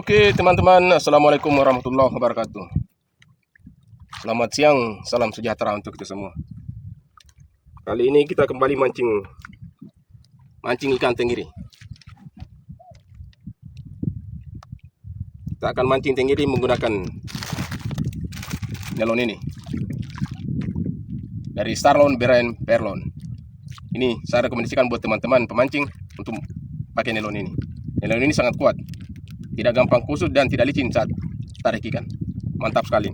Oke teman-teman, Assalamualaikum warahmatullahi wabarakatuh. Selamat siang, salam sejahtera untuk kita semua. Kali ini kita kembali mancing ikan tenggiri. Kita akan mancing tenggiri menggunakan nelon ini dari Starlon brand Perlon. Ini saya rekomendasikan buat teman-teman pemancing untuk pakai nelon ini. Nelon ini sangat kuat, tidak gampang kusut dan tidak licin saat tarik ikan. Mantap sekali.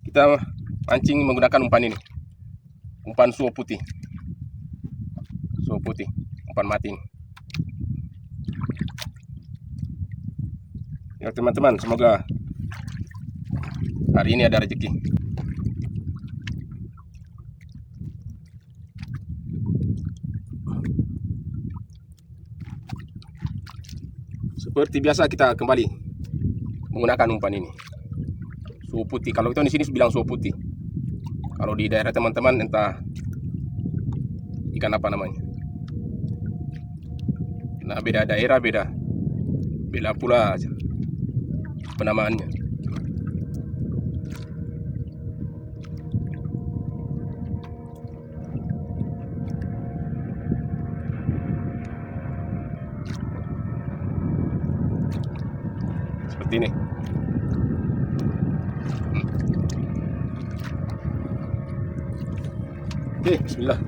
Kita mancing menggunakan umpan ini, umpan suo putih, umpan mati. Ya teman-teman, semoga hari ini ada rezeki. Seperti biasa kita kembali menggunakan umpan ini, suo putih. Kalau kita di sini bilang suo putih. Kalau di daerah teman-teman entah ikan apa namanya. Nah, beda daerah beda pula penamaannya. Seperti ini. Oke, bismillah.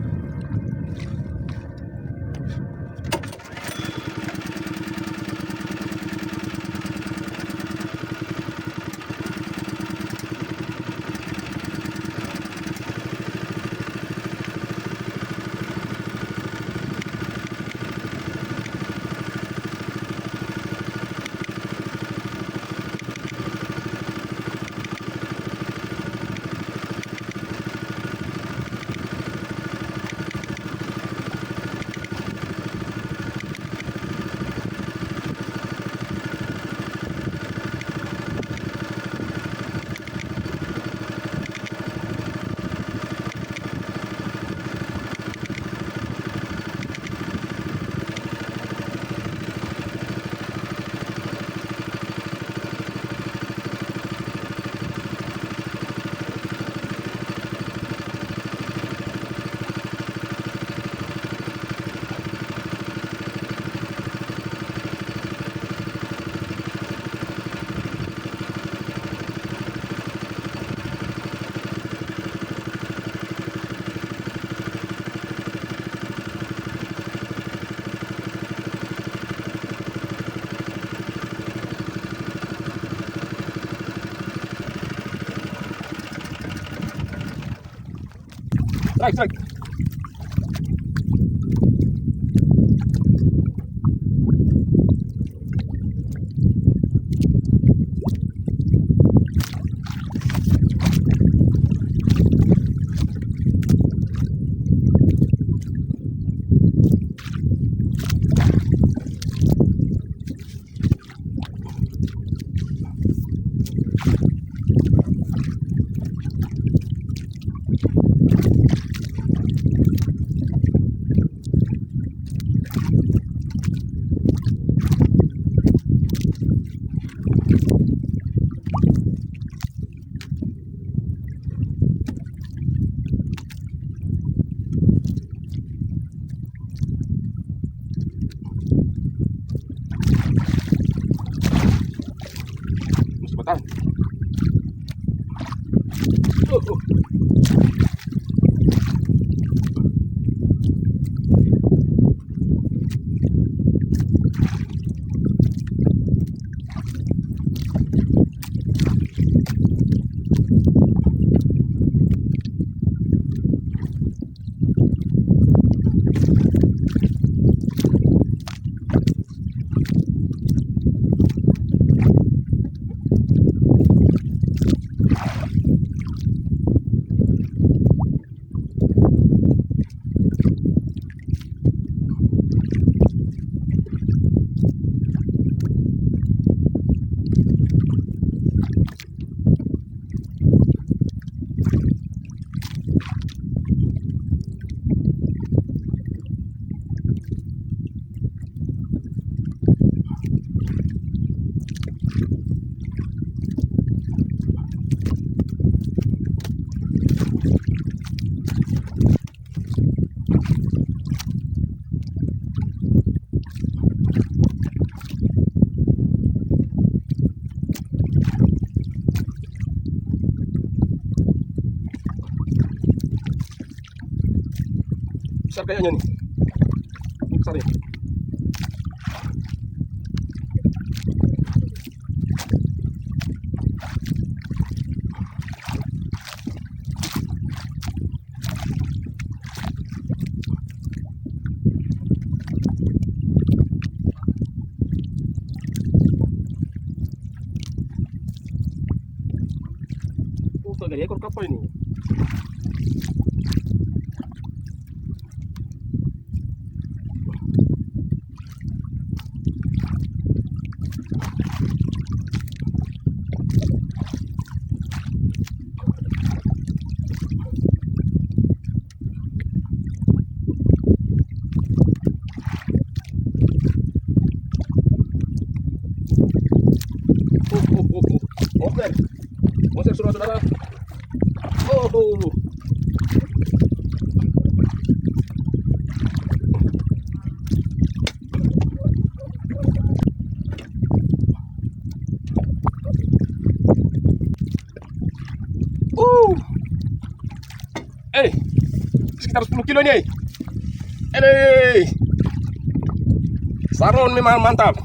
Strike. Cepetan. Besar kayaknya nih. Besar nih. Dari ekor kapal ini. Monster, monster saudara-saudara. Oh. Sekitar 10 kilo ini. Saron memang mantap.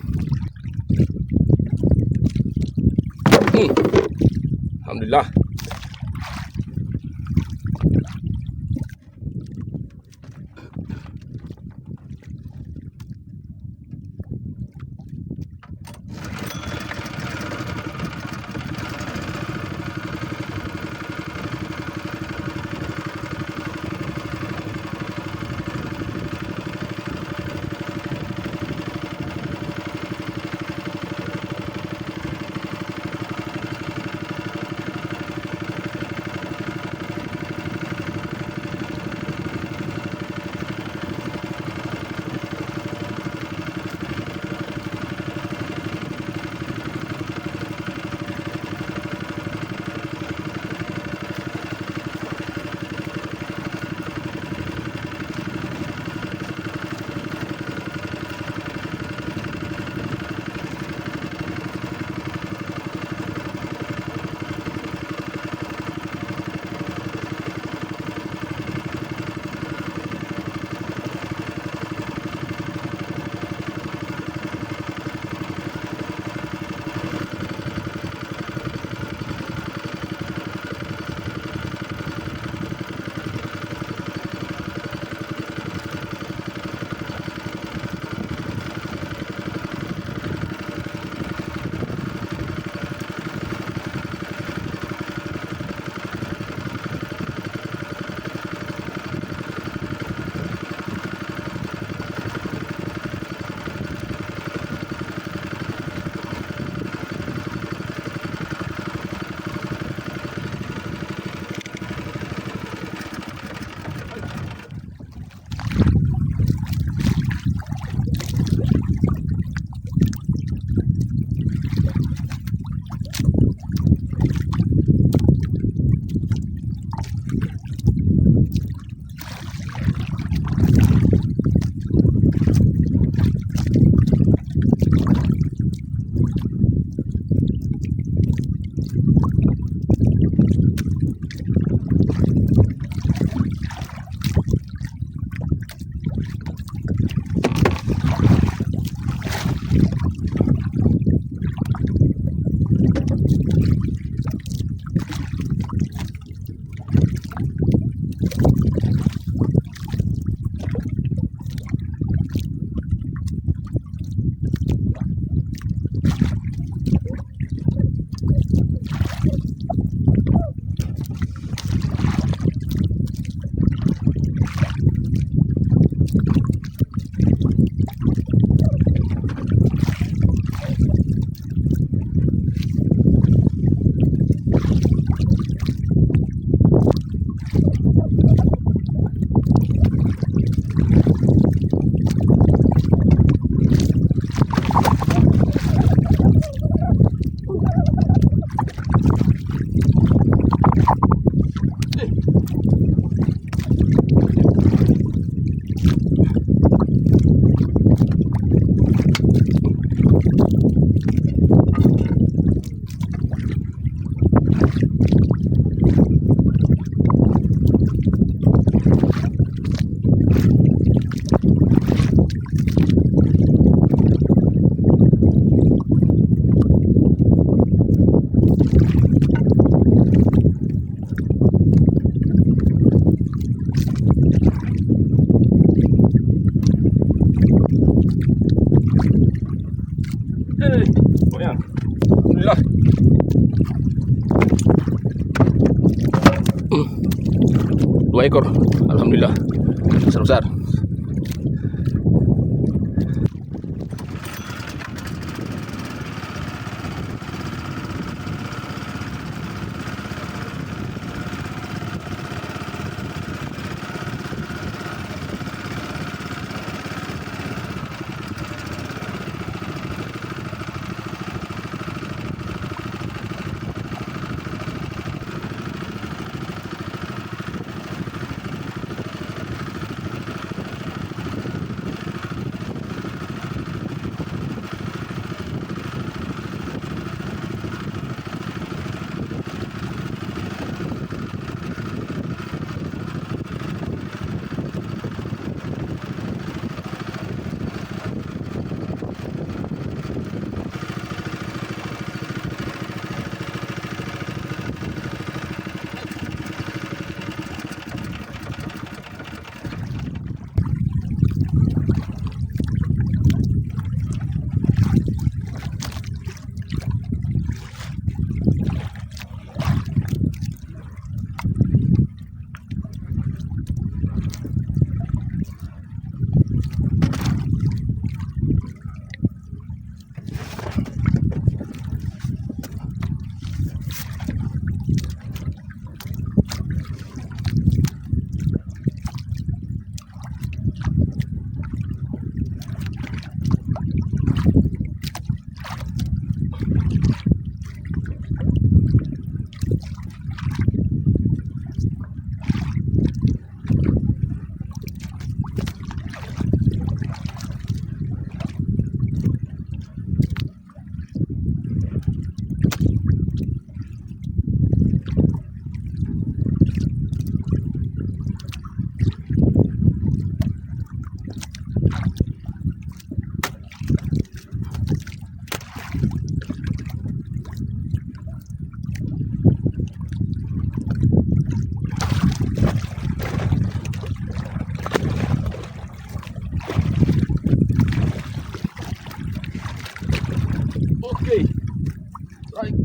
Alhamdulillah. 2 ekor. Alhamdulillah. Besar-besar. Oke, strike.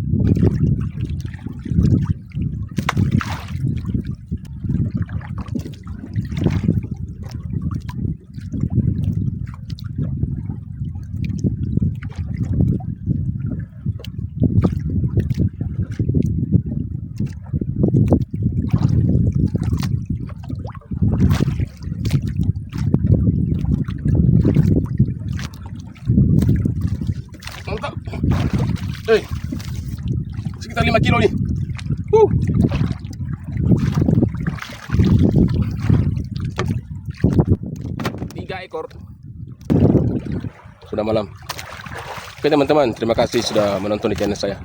Mantap. Sekitar 5 kilo nih. 3 ekor. Sudah malam. Oke teman-teman, terima kasih sudah menonton di channel saya.